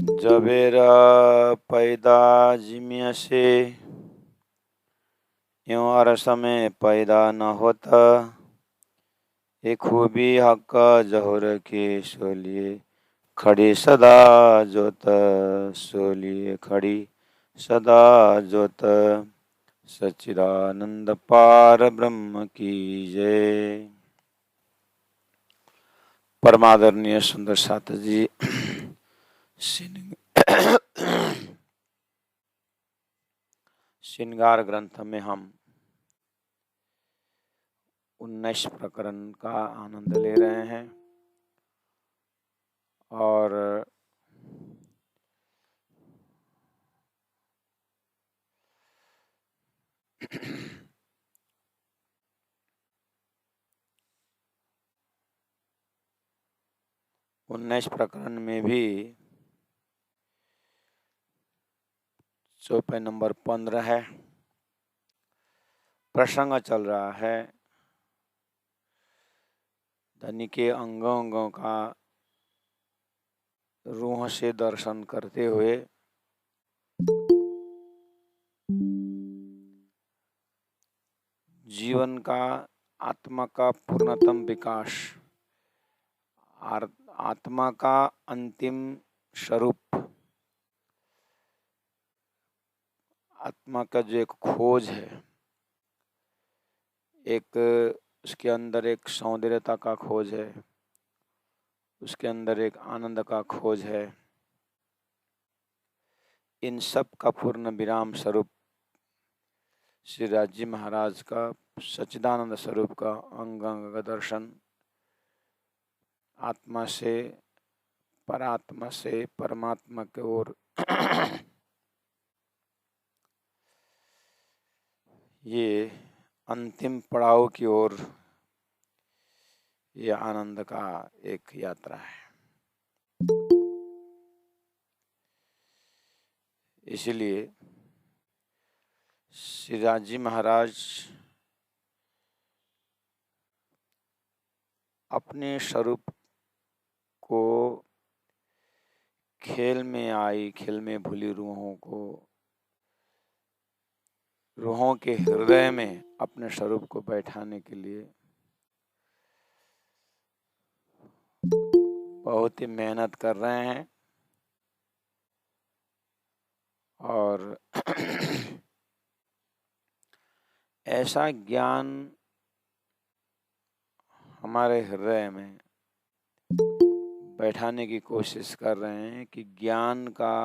जबेरा पैदा जिमिया से यूं अरस में पैदा न होता। ये खूबी हक जहुर की सोलिए खड़ी सदा जोत, सोलिए खड़ी सदा जोत। सच्चिदानंद पार ब्रह्म की जय। परमादरणीय सुंदर साथ जी, श्रृंगार ग्रंथ में हम 19 प्रकरण का आनंद ले रहे हैं और उन्नीस प्रकरण में भी चौपाई नंबर 15 है। प्रसंग चल रहा है धनी के अंगों अंगों का रूह से दर्शन करते हुए जीवन का आत्मा का पूर्णतम विकास, आत्मा का अंतिम स्वरूप, आत्मा का जो एक खोज है, एक उसके अंदर एक सौंदर्यता का खोज है, उसके अंदर एक आनंद का खोज है। इन सब का पूर्ण विराम स्वरूप श्री राज जी महाराज का सच्चिदानंद स्वरूप का अंग अंग का दर्शन, आत्मा से परात्मा से परमात्मा की ओर ये अंतिम पड़ाव की ओर ये आनंद का एक यात्रा है। इसलिए श्री राज जी महाराज अपने स्वरूप को खेल में आई, खेल में भूली रूहों को, रूहों के हृदय में अपने स्वरूप को बैठाने के लिए बहुत ही मेहनत कर रहे हैं और ऐसा ज्ञान हमारे हृदय में बैठाने की कोशिश कर रहे हैं कि ज्ञान का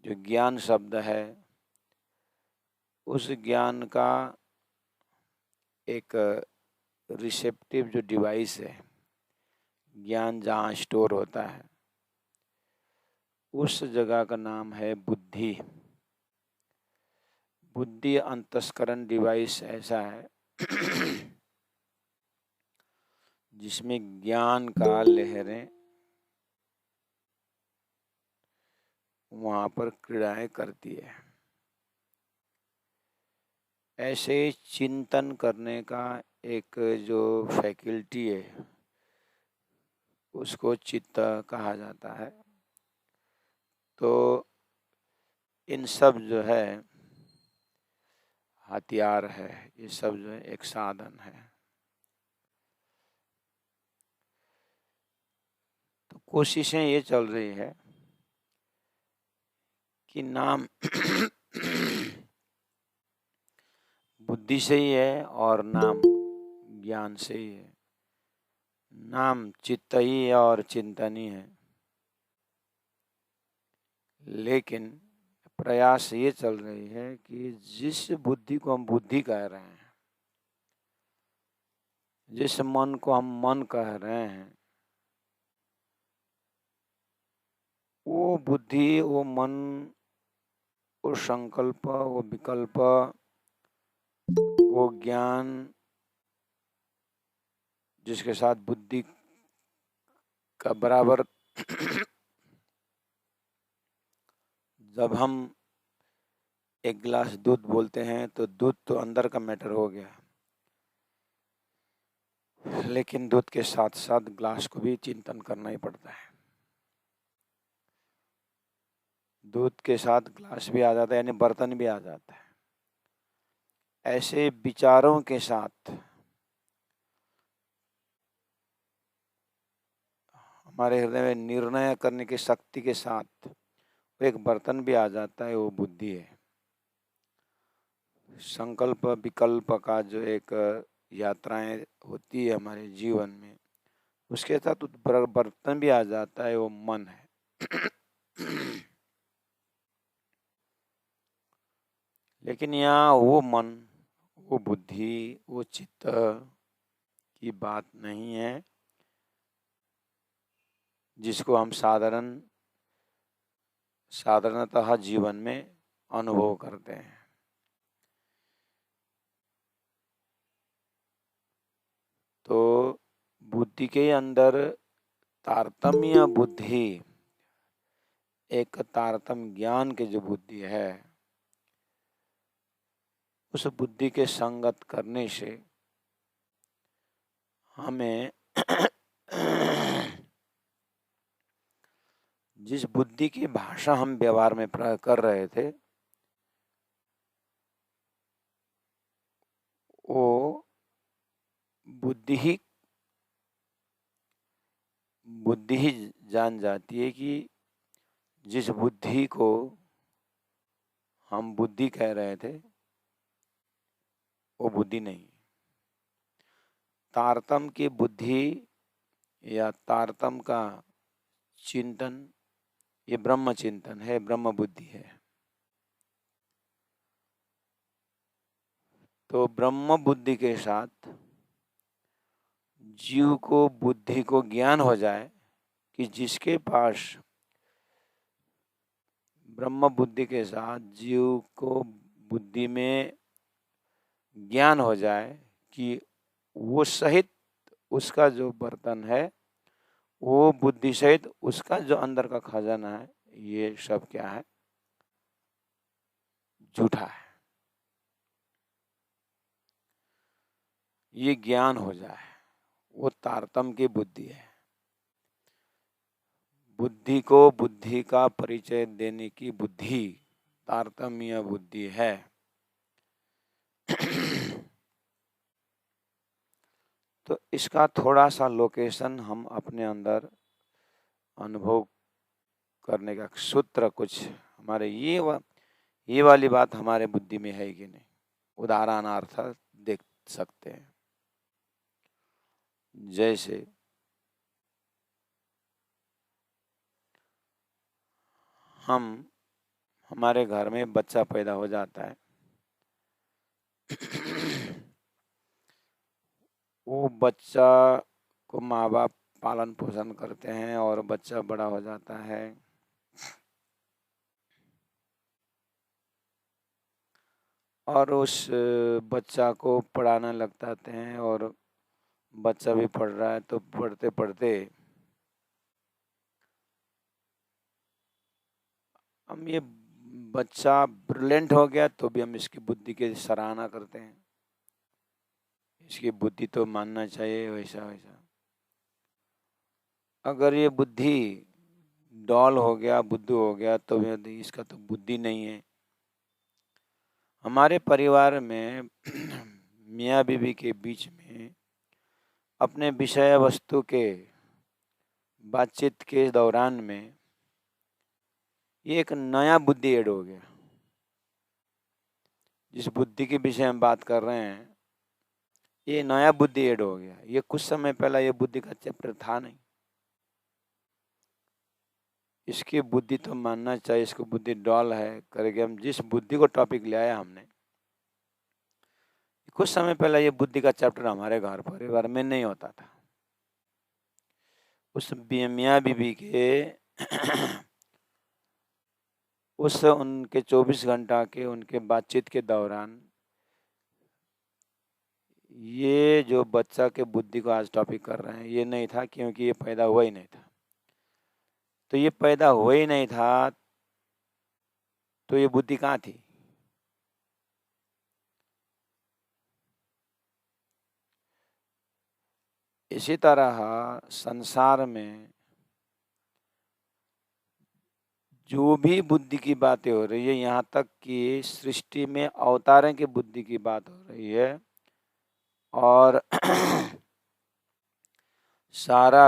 जो ज्ञान शब्द है, उस ज्ञान का एक रिसेप्टिव जो डिवाइस है, ज्ञान जहाँ स्टोर होता है, उस जगह का नाम है बुद्धि। बुद्धि अंतस्करण डिवाइस ऐसा है जिसमें ज्ञान का लहरें वहाँ पर क्रीड़ाएं करती है। ऐसे चिंतन करने का एक जो फैकल्टी है, उसको चित्त कहा जाता है। तो इन सब जो है हथियार है, ये सब जो है एक साधन है। तो कोशिशें ये चल रही है कि नाम बुद्धि से ही है और नाम ज्ञान से ही है। नाम चित्त ही है और चिंतन ही है, लेकिन प्रयास ये चल रही है कि जिस बुद्धि को हम बुद्धि कह रहे हैं, जिस मन को हम मन कह रहे हैं, वो बुद्धि, वो मन, वो संकल्प, वो विकल्प, वो ज्ञान जिसके साथ बुद्धि का बराबर जब हम एक गिलास दूध बोलते हैं तो दूध तो अंदर का मैटर हो गया, लेकिन दूध के साथ साथ ग्लास को भी चिंतन करना ही पड़ता है। दूध के साथ ग्लास भी आ जाता है, यानी बर्तन भी आ जाता है। ऐसे विचारों के साथ हमारे हृदय में निर्णय करने की शक्ति के साथ एक बर्तन भी आ जाता है, वो बुद्धि है। संकल्प विकल्प का जो एक यात्राएं होती है हमारे जीवन में, उसके साथ बर्तन भी आ जाता है, वो मन है। लेकिन यहाँ वो मन, वो बुद्धि, वो चित्त की बात नहीं है जिसको हम साधारणतः जीवन में अनुभव करते हैं। तो बुद्धि के अंदर तारतम्य बुद्धि, एक तारतम्य ज्ञान की जो बुद्धि है, उस बुद्धि के संगत करने से हमें जिस बुद्धि की भाषा हम व्यवहार में प्रयोग कर रहे थे, वो बुद्धि ही जान जाती है कि जिस बुद्धि को हम बुद्धि कह रहे थे, वो बुद्धि नहीं। तारतम की बुद्धि या तारतम का चिंतन, ये ब्रह्म चिंतन है, ब्रह्म बुद्धि है। तो ब्रह्म बुद्धि के साथ जीव को बुद्धि को ज्ञान हो जाए कि जिसके पास ब्रह्म बुद्धि के साथ जीव को बुद्धि में ज्ञान हो जाए कि वो सहित उसका जो बर्तन है, वो बुद्धि सहित उसका जो अंदर का खजाना है, ये सब क्या है? झूठा है। ये ज्ञान हो जाए, वो तारतम की बुद्धि है। बुद्धि को बुद्धि का परिचय देने की बुद्धि तारतम्य बुद्धि है। तो इसका थोड़ा सा लोकेशन हम अपने अंदर अनुभव करने का सूत्र कुछ हमारे ये वाली बात हमारे बुद्धि में है कि नहीं, उदाहरणार्थ देख सकते हैं। जैसे हमारे घर में बच्चा पैदा हो जाता है, वो बच्चा को माँ बाप पालन पोषण करते हैं और बच्चा बड़ा हो जाता है। और उस बच्चा को पढ़ाने लग जाते हैं और बच्चा भी पढ़ रहा है, तो पढ़ते पढ़ते हम ये बच्चा ब्रिलियंट हो गया तो भी हम इसकी बुद्धि की सराहना करते हैं, इसकी बुद्धि तो मानना चाहिए, वैसा वैसा। अगर ये बुद्धि डॉल हो गया, बुद्धू हो गया, तो भी इसका तो बुद्धि नहीं है। हमारे परिवार में मियाँ बीवी के बीच में अपने विषय वस्तु के बातचीत के दौरान में ये एक नया बुद्धि ऐड हो गया। जिस बुद्धि के विषय हम बात कर रहे हैं, ये नया बुद्धि ऐड हो गया। ये कुछ समय पहला ये बुद्धि का चैप्टर था नहीं। इसकी बुद्धि तो मानना चाहिए, इसको बुद्धि डॉल है करके हम जिस बुद्धि को टॉपिक ले आया हमने, कुछ समय पहले ये बुद्धि का चैप्टर हमारे घर परिवार में नहीं होता था। उस मियाँ बीबी के उस उनके 24 घंटा के उनके बातचीत के दौरान ये जो बच्चा के बुद्धि को आज टॉपिक कर रहे हैं, ये नहीं था, क्योंकि ये पैदा हुआ ही नहीं था। तो ये पैदा हुआ ही नहीं था, तो ये बुद्धि कहाँ थी? इसी तरह संसार में जो भी बुद्धि की बातें हो रही है, यहाँ तक कि सृष्टि में अवतारों की बुद्धि की बात हो रही है और सारा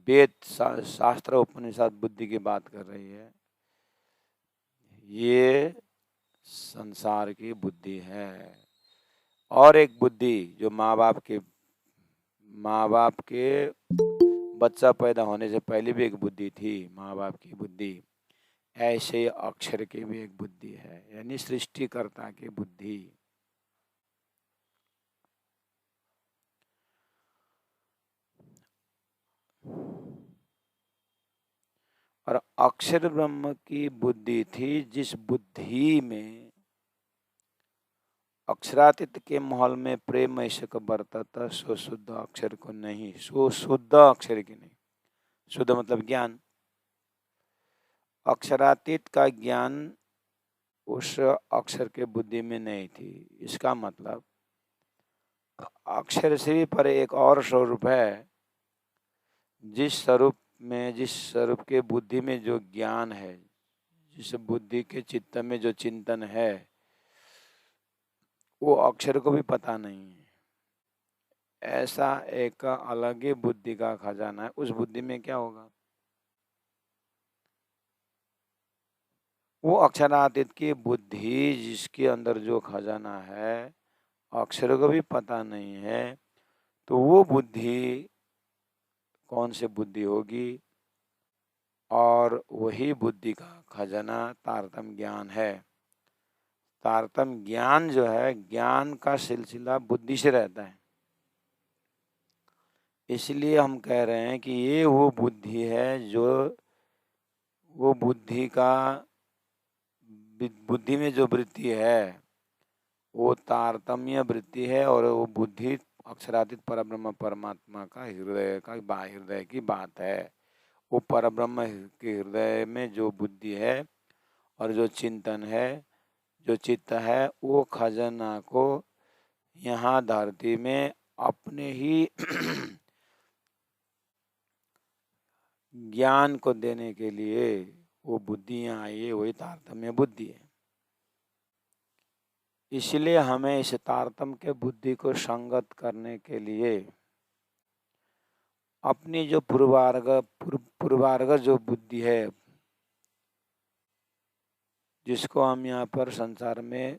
वेद शास्त्र उपनिषद बुद्धि की बात कर रही है, ये संसार की बुद्धि है। और एक बुद्धि जो माँ बाप के बच्चा पैदा होने से पहले भी एक बुद्धि थी, माँ बाप की बुद्धि, ऐसे ही अक्षर की भी एक बुद्धि है, यानी सृष्टिकर्ता की बुद्धि। और अक्षर ब्रह्म की बुद्धि थी, जिस बुद्धि में अक्षरातीत के महल में प्रेम ऐसे को बरतता, सो शुद्ध अक्षर को नहीं, सो शुद्ध अक्षर की नहीं। शुद्ध मतलब ज्ञान। अक्षरातीत का ज्ञान उस अक्षर के बुद्धि में नहीं थी। इसका मतलब अक्षर से भी परे एक और स्वरूप है, जिस स्वरूप के बुद्धि में जो ज्ञान है, जिस बुद्धि के चित्त में जो चिंतन है, वो अक्षर को भी पता नहीं है। ऐसा एक अलग ही बुद्धि का खजाना है। उस बुद्धि में क्या होगा? वो अक्षरातीत की बुद्धि जिसके अंदर जो खजाना है, अक्षर को भी पता नहीं है, तो वो बुद्धि कौन सी बुद्धि होगी? और वही बुद्धि का खजाना तारतम्य ज्ञान है। तारतम्य ज्ञान जो है, ज्ञान का सिलसिला बुद्धि से रहता है। इसलिए हम कह रहे हैं कि ये वो बुद्धि है जो वो बुद्धि का बुद्धि में जो वृत्ति है वो तारतम्य वृत्ति है, और वो बुद्धि अक्षरातीत परब्रह्म परमात्मा का हृदय की बात है। वो परब्रह्म के हृदय में जो बुद्धि है और जो चिंतन है, जो चित्त है, वो खजाना को यहाँ धरती में अपने ही ज्ञान को देने के लिए वो बुद्धियाँ आई है, वही तारतम्य बुद्धि है। इसलिए हमें इस तारतम्य के बुद्धि को संगत करने के लिए अपनी जो पूर्वार्ग जो बुद्धि है, जिसको हम यहाँ पर संसार में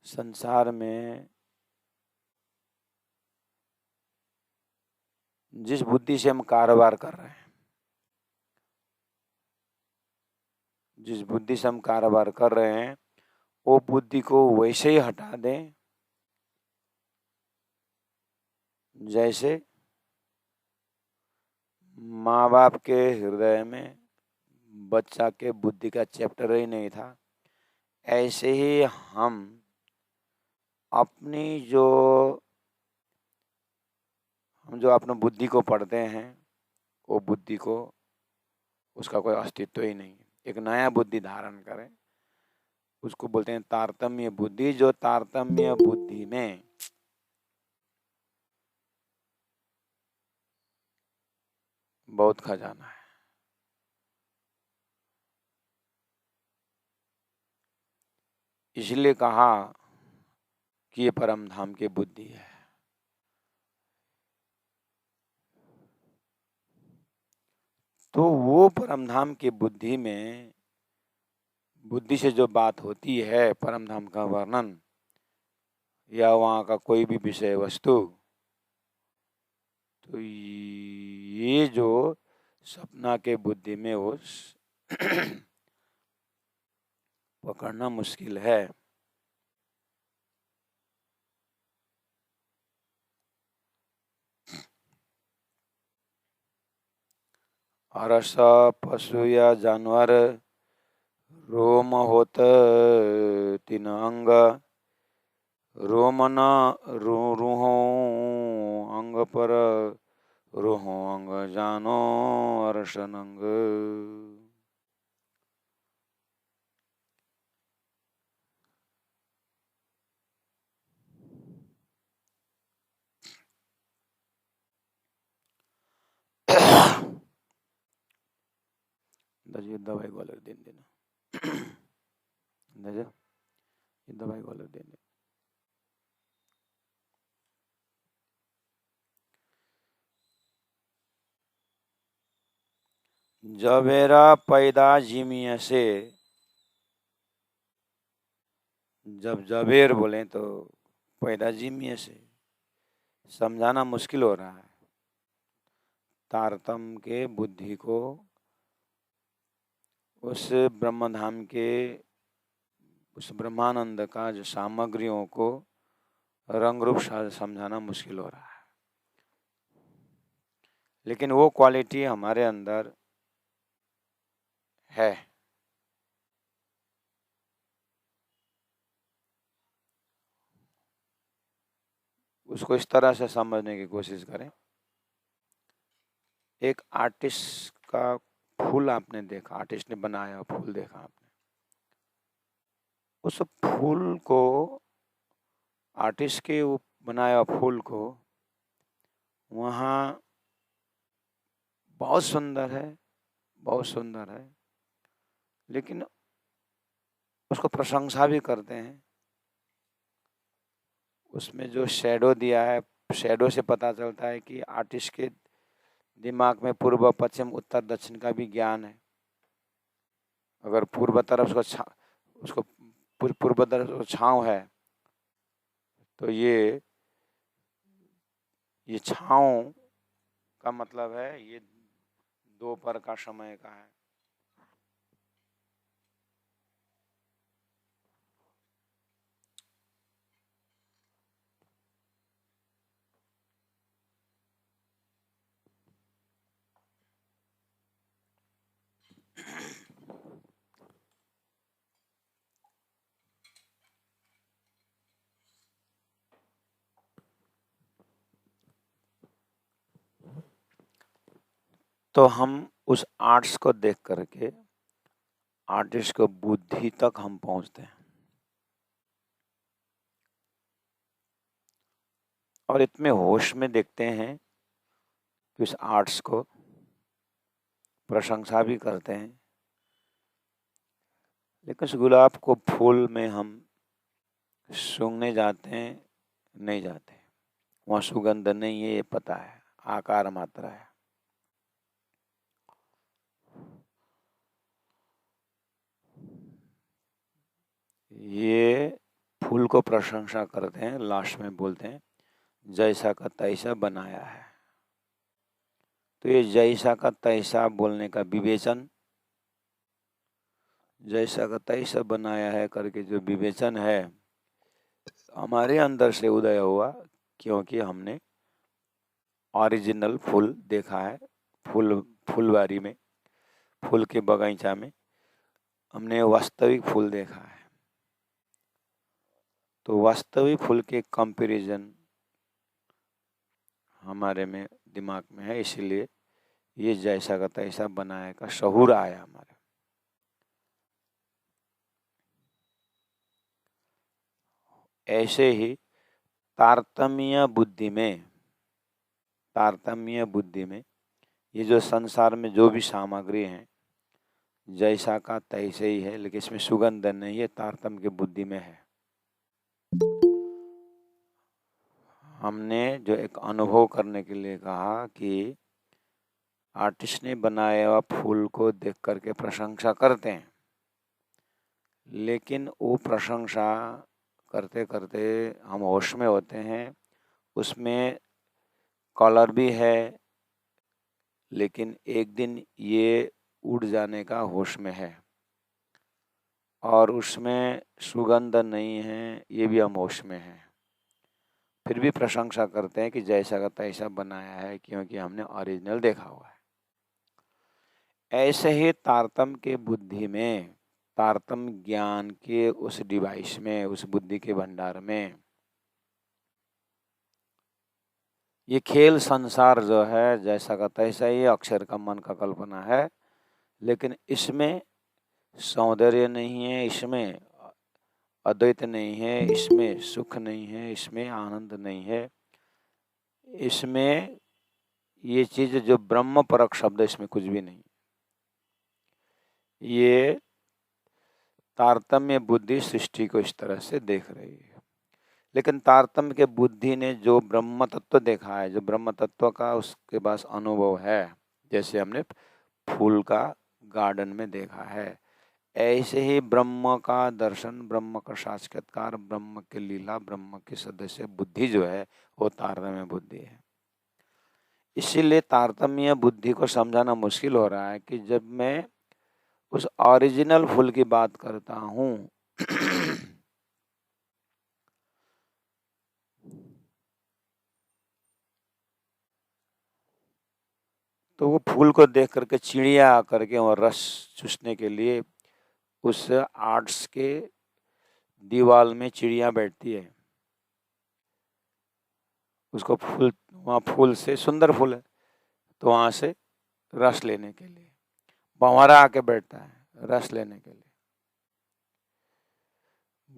संसार में जिस बुद्धि से हम कारोबार कर रहे हैं, जिस बुद्धि से हम कारोबार कर रहे हैं, वो बुद्धि को वैसे ही हटा दें जैसे माँ बाप के हृदय में बच्चा के बुद्धि का चैप्टर ही नहीं था। ऐसे ही हम अपनी जो अपने बुद्धि को पढ़ते हैं, वो बुद्धि को उसका कोई अस्तित्व ही नहीं है। एक नया बुद्धि धारण करें, उसको बोलते हैं तारतम्य बुद्धि। जो तारतम्य बुद्धि में बहुत खजाना है। इसलिए कहा कि ये परम धाम की बुद्धि है। तो वो परम धाम की बुद्धि में, बुद्धि से जो बात होती है, परम धाम का वर्णन या वहाँ का कोई भी विषय वस्तु, तो ये जो सपना के बुद्धि में वो पकड़ना मुश्किल है। अरस पशु या जानवर रोम होत तीन अंग, रोम न रूहो अंग पर, रूहो अंग जानो अरसन अंग। ये दवाई को अलग दिन देना ये दवाई को अलग देना। जबेरा पैदा जिमिया से, जब जबेर बोले तो पैदा जिमिया से, समझाना मुश्किल हो रहा है। तारतम के बुद्धि को उस ब्रह्मधाम के, उस ब्रह्मानंद का जो सामग्रियों को रंग रूप समझाना मुश्किल हो रहा है। लेकिन वो क्वालिटी हमारे अंदर है। उसको इस तरह से समझने की कोशिश करें। एक आर्टिस्ट का फूल आपने देखा, आर्टिस्ट ने बनाया फूल देखा आपने, उस फूल को, आर्टिस्ट के वो बनाया फूल को वहाँ बहुत सुंदर है, बहुत सुंदर है, लेकिन उसको प्रशंसा भी करते हैं। उसमें जो शेडो दिया है, शेडो से पता चलता है कि आर्टिस्ट के दिमाग में पूर्व पश्चिम उत्तर दक्षिण का भी ज्ञान है। अगर पूर्व तरफ उसको पूर्व तरफ छांव है तो ये छांव का मतलब है ये दोपहर का समय का है। तो हम उस आर्ट्स को देख करके आर्टिस्ट को बुद्धि तक हम पहुंचते हैं और इतने होश में देखते हैं कि उस आर्ट्स को प्रशंसा भी करते हैं। लेकिन उस गुलाब को फूल में हम सूंघने जाते हैं, नहीं जाते। वहाँ सुगंध नहीं है, ये पता है, आकार मात्रा है। ये फूल को प्रशंसा करते हैं, लास्ट में बोलते हैं जैसा का तैसा बनाया है। तो ये जैसा का तैसा बोलने का विवेचन, जैसा का तैसा बनाया है करके जो विवेचन है हमारे अंदर से उदय हुआ, क्योंकि हमने ओरिजिनल फूल देखा है। फुलवारी में, फूल के बगीचा में हमने वास्तविक फूल देखा है। तो वास्तविक फूल के कंपैरिजन हमारे में दिमाग में है, इसीलिए ये जैसा का तैसा बनाए का शहूर आया हमारे। ऐसे ही तारतम्य बुद्धि में ये जो संसार में जो भी सामग्री है जैसा का तैसे ही है, लेकिन इसमें सुगंध नहीं है, तारतम्य की बुद्धि में है। हमने जो एक अनुभव करने के लिए कहा कि आर्टिस्ट ने बनाया हुआ फूल को देख करके प्रशंसा करते हैं, लेकिन वो प्रशंसा करते करते हम होश में होते हैं, उसमें कलर भी है, लेकिन एक दिन ये उड़ जाने का होश में है, और उसमें सुगंध नहीं है, ये भी हम होश में हैं। फिर भी प्रशंसा करते हैं कि जैसा का तैसा बनाया है, क्योंकि हमने ओरिजिनल देखा हुआ है। ऐसे ही तारतम्य के बुद्धि में, तारतम्य ज्ञान के उस डिवाइस में, उस बुद्धि के भंडार में ये खेल संसार जो है जैसा का तैसा ही अक्षर का मन का कल्पना है, लेकिन इसमें सौंदर्य नहीं है, इसमें अद्वैत नहीं है, इसमें सुख नहीं है, इसमें आनंद नहीं है, इसमें ये चीज जो ब्रह्म परक शब्द, इसमें कुछ भी नहीं। ये तारतम्य बुद्धि सृष्टि को इस तरह से देख रही है। लेकिन तारतम्य के बुद्धि ने जो ब्रह्म तत्व देखा है, जो ब्रह्म तत्व का उसके पास अनुभव है, जैसे हमने फूल का गार्डन में देखा है, ऐसे ही ब्रह्म का दर्शन, ब्रह्म का साक्षात्कार, ब्रह्म की लीला, ब्रह्म की सदस्य बुद्धि जो है वो तारतम्य बुद्धि है। इसीलिए तारतम्य बुद्धि को समझाना मुश्किल हो रहा है कि जब मैं उस ओरिजिनल फूल की बात करता हूँ तो वो फूल को देख करके चिड़िया आकर के और रस चूसने के लिए उस आर्ट्स के दीवाल में चिड़िया बैठती है। उसको फूल, वहाँ फूल से, सुंदर फूल है तो वहाँ से रस लेने के लिए भंवरा आके बैठता है रस लेने के लिए।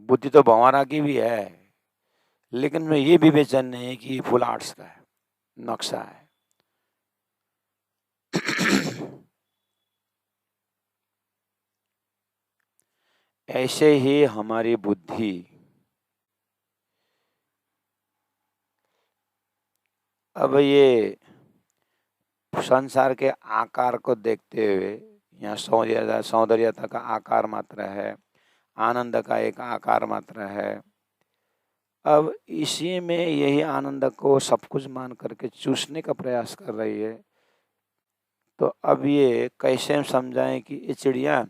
बुद्धि तो भंवरा की भी है, लेकिन मैं ये भी बेचैन नहीं है कि फुल आर्ट्स का है, नक्शा है। ऐसे ही हमारी बुद्धि अब ये संसार के आकार को देखते हुए, यहाँ सौंदर्यता का आकार मात्र है, आनंद का एक आकार मात्र है। अब इसी में यही आनंद को सब कुछ मान करके चूसने का प्रयास कर रही है। तो अब ये कैसे हम समझाएं कि ये चिड़िया,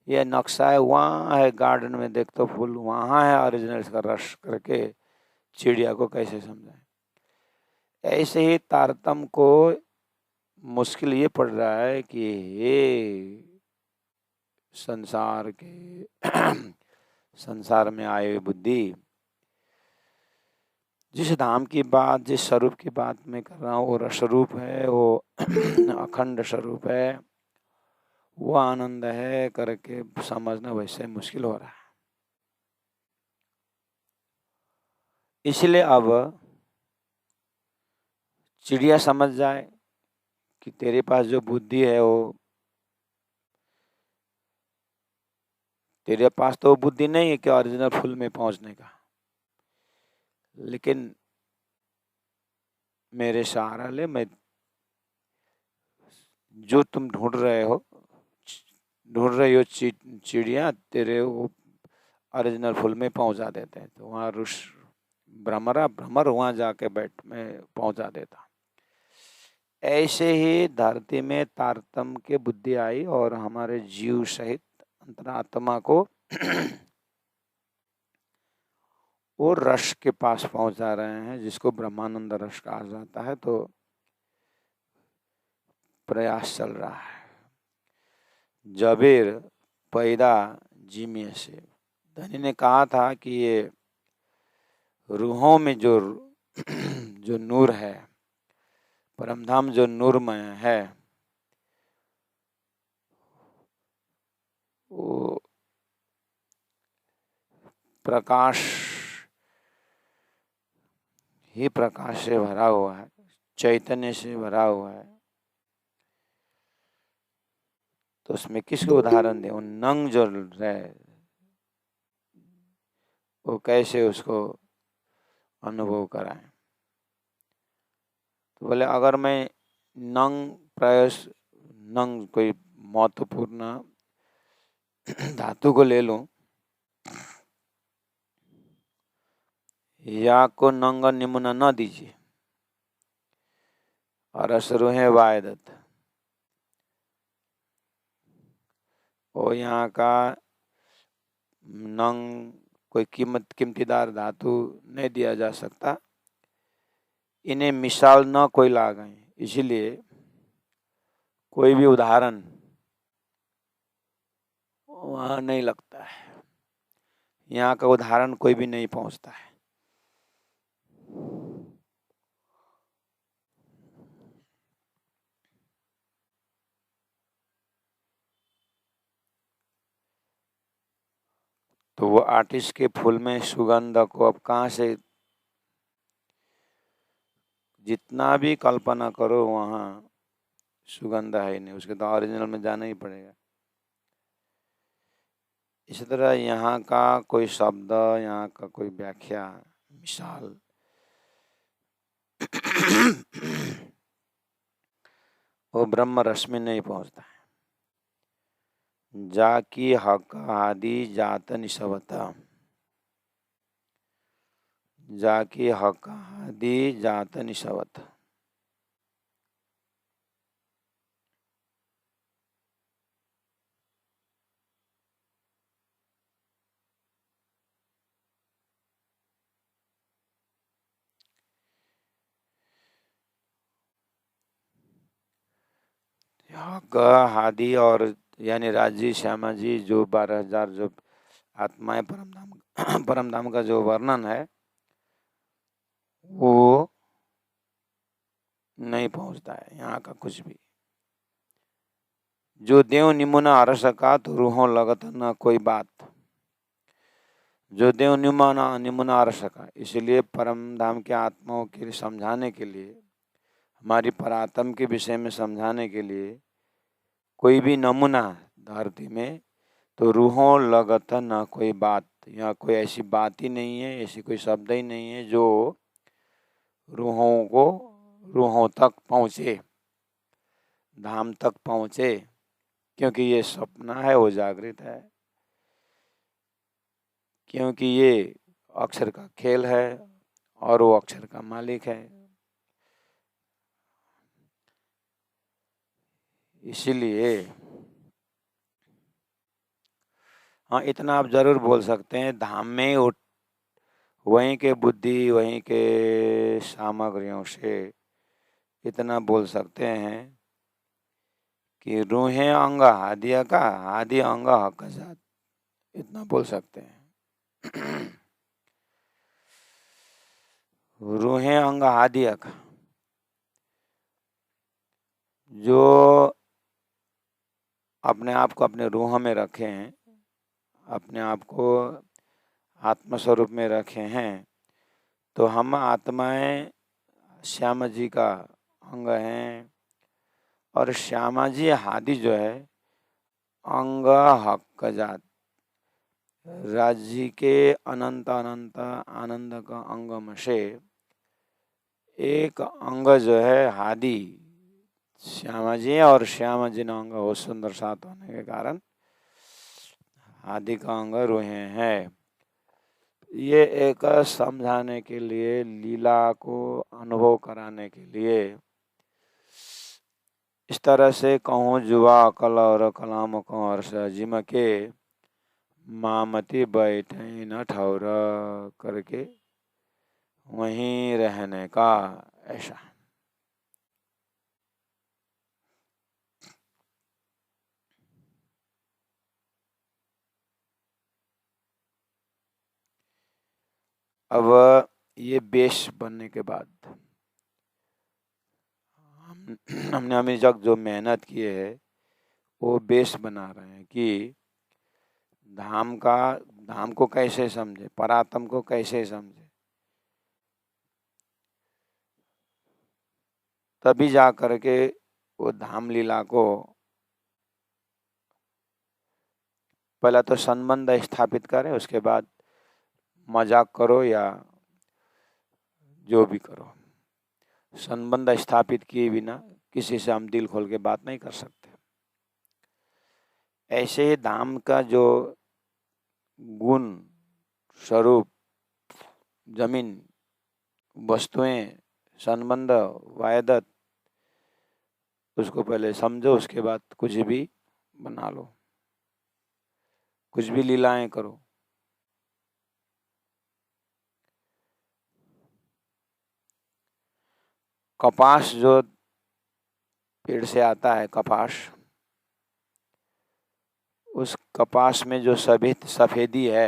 ये नक्शा है, वहाँ है गार्डन में देख तो फूल, वहाँ है ओरिजिनल इसका रस करके चिड़िया को कैसे समझाएं। ऐसे ही तारतम्य को मुश्किल ये पड़ रहा है कि ये संसार के संसार में आए हुए बुद्धि, जिस धाम की बात, जिस स्वरूप की बात मैं कर रहा हूँ वो रसरूप है, वो अखंड स्वरूप है, वो आनंद है करके समझना वैसे मुश्किल हो रहा है। इसलिए अब चिड़िया समझ जाए कि तेरे पास जो बुद्धि है वो, तेरे पास तो बुद्धि नहीं है कि ओरिजिनल फुल में पहुंचने का, लेकिन मेरे सहारा ले, मैं जो तुम ढूंढ रहे हो, ढूंढ रही हो चिड़िया, तेरे वो ओरिजिनल फुल में पहुंचा देते हैं। तो वहाँ भ्रमर वहाँ जाके मैं पहुंचा देता। ऐसे ही धरती में तारतम्य के बुद्धि आई और हमारे जीव सहित अंतरात्मा को वो रस के पास पहुंचा रहे हैं, जिसको ब्रह्मानंद रस कहा जाता है। तो प्रयास चल रहा है। जबीर पैदा जीमिए से, धनी ने कहा था कि ये रूहों में जो नूर है, परमधाम जो नूरमय है, वो प्रकाश ही प्रकाश से भरा हुआ है, चैतन्य से भरा हुआ है। तो उसमें किसको उदाहरण दे, वो नंग जो है वो कैसे उसको अनुभव कराएं। तो बोले अगर मैं नंग कोई महत्वपूर्ण धातु को ले लूं, या को नंग निम्न न दीजिए, और असरुहे वायदत, और यहाँ का नंग कोई कीमतीदार धातु नहीं दिया जा सकता, इन्हें मिसाल न कोई लागे। इसीलिए कोई भी उदाहरण वहाँ नहीं लगता है, यहाँ का उदाहरण कोई भी नहीं पहुँचता है। तो वो आर्टिस्ट के फूल में सुगंध को अब कहाँ से, जितना भी कल्पना करो वहाँ सुगंध है ही नहीं, उसके तो ओरिजिनल में जाना ही पड़ेगा। इसी तरह यहाँ का कोई शब्द, यहाँ का कोई व्याख्या, मिसाल वो ब्रह्म रस में नहीं पहुँचता है। जाकी हक आदि जात निसवत, जाकी हक आदि जात निसवत। हक आदि और यानी राजी श्यामा जी जो 12,000 जो आत्माएं परमधाम परमधाम का जो वर्णन है वो नहीं पहुंचता है यहाँ का कुछ भी। जो देव निमुना अरस का तो रूहों लगत न कोई बात, जो देव निमुना अरस का। इसलिए परम धाम के आत्माओं के लिए समझाने के लिए, हमारी परात्म के विषय में समझाने के लिए कोई भी नमूना धरती में तो रूहों लगत न कोई बात, यहाँ कोई ऐसी बात ही नहीं है, ऐसी कोई शब्द ही नहीं है जो रूहों तक पहुँचे, धाम तक पहुँचे। क्योंकि ये सपना है, वो जागृत है, क्योंकि ये अक्षर का खेल है और वो अक्षर का मालिक है। इसीलिए हाँ, इतना आप जरूर बोल सकते हैं, धाम में उठ वहीं के बुद्धि, वहीं के सामग्रियों से इतना बोल सकते हैं कि रूहें अंग हादिया का, हादि अंग हक जात, इतना बोल सकते हैं। रूहें अंग हादिया का, जो अपने आप को अपने रूह में रखे हैं, अपने आप को आत्मस्वरूप में रखे हैं, तो हम आत्माएं श्यामा जी का अंग हैं और श्यामा जी हादि जो है अंग हक जात, राज्य के अनंत अनंत आनंद का अंगम से एक अंग जो है हादि श्यामा जी है, और श्यामा जी ने अंग हो सुंदर साथ होने के कारण हादि का अंग रूहें हैं। ये एक समझाने के लिए, लीला को अनुभव कराने के लिए, इस तरह से कहूँ जुआ अकल और कलाम को और जिम के मामती बैठे न ठौर करके वहीं रहने का, ऐसा। अब ये बेस बनने के बाद हमने अभी तक जो मेहनत की है वो बेस बना रहे हैं कि धाम को कैसे समझे, परात्म को कैसे समझे, तभी जा करके वो धाम लीला को पहला तो संबंध स्थापित करें, उसके बाद मजाक करो या जो भी करो, संबंध स्थापित किए बिना किसी से हम दिल खोल के बात नहीं कर सकते। ऐसे ही धाम का जो गुण स्वरूप, जमीन, वस्तुएं, संबंध, वायदत, उसको पहले समझो, उसके बाद कुछ भी बना लो, कुछ भी लीलाएं करो। कपास जो पेड़ से आता है, कपास, उस कपास में जो सफेदी है,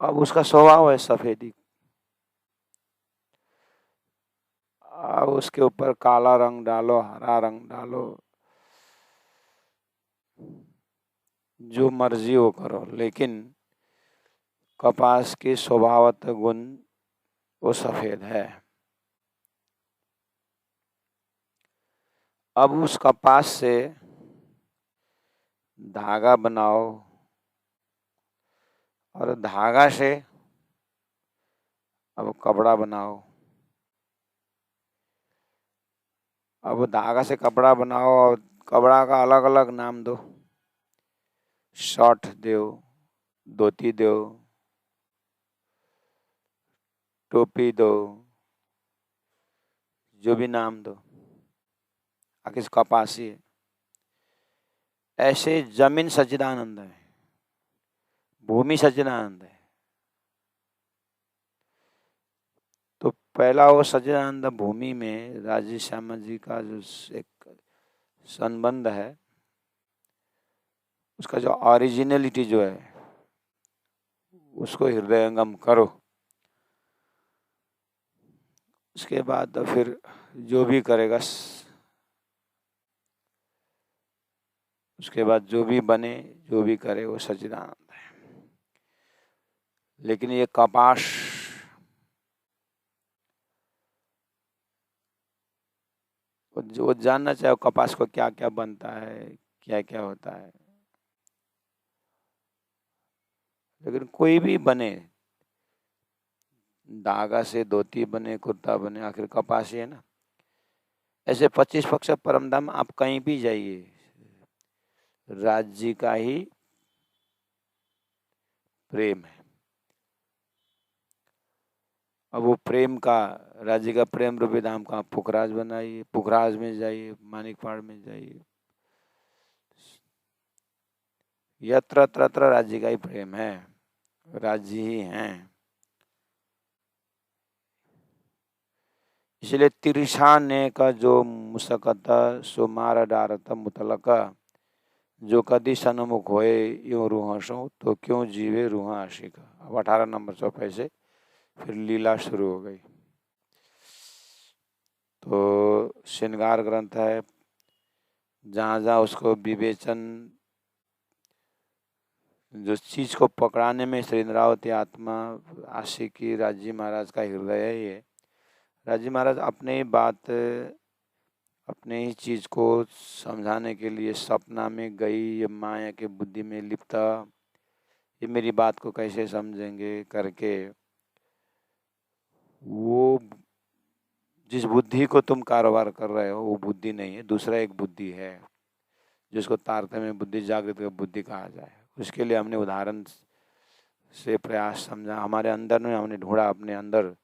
अब उसका स्वभाव है सफेदी, अब उसके ऊपर काला रंग डालो, हरा रंग डालो, जो मर्जी वो करो, लेकिन कपास की स्वभावत गुण वो सफेद है। अब उस कपास से धागा बनाओ और धागा से अब कपड़ा बनाओ। अब धागा से कपड़ा बनाओ और कपड़ा का अलग अलग नाम दो। शर्ट दो, धोती दो, टोपी दो, जो भी नाम दो, आखिर कपासी है। ऐसे जमीन सच्चिदानंद है, भूमि सच्चिदानंद है। तो पहला वो सच्चिदानंद भूमि में राजीव श्यामा जी का जो एक संबंध है, उसका जो ओरिजिनलिटी जो है, उसको हृदयंगम करो। उसके बाद तो फिर जो भी करेगा, उसके बाद जो भी बने, जो भी करे, वो सच्चिदानंद है। लेकिन ये कपास वो जानना चाहे कपास को क्या क्या बनता है, क्या क्या होता है। लेकिन कोई भी बने, धागा से धोती बने, कुर्ता बने, आखिर कपास ही है ना। ऐसे 25 पक्ष परमधाम आप कहीं भी जाइए, राज्य का ही प्रेम है। अब वो प्रेम का, राज्य का प्रेम रूपी धाम का पुखराज बनाइए, पुखराज में जाइए, मानिकपाड़ में जाइए, यत्र तत्र राज्य का ही प्रेम है, राज्य ही हैं। इसलिए तिरछा ने का जो मुसकत सुमार डारत मुतलक, जो कदी सन्मुख होए यूं रूहसों, तो क्यों जीवे रूह आशिक। अब 18 नंबर चौपाई से फिर लीला शुरू हो गई। तो श्रृंगार ग्रंथ है, जहाँ जहाँ उसको विवेचन, जो चीज को पकड़ाने में श्री इंद्रावती आत्मा आशिकी राजी महाराज का हृदय है। ये राजी महाराज अपने ही बात, अपने ही चीज को समझाने के लिए सपना में गई, ये माया के बुद्धि में लिपटा, ये मेरी बात को कैसे समझेंगे करके, वो जिस बुद्धि को तुम कारोबार कर रहे हो वो बुद्धि नहीं है, दूसरा एक बुद्धि है जिसको तारतम्य बुद्धि, जागृत बुद्धि कहा जाए। उसके लिए हमने उदाहरण से प्रयास समझा, हमारे अंदर में हमने ढूंढा अपने अंदर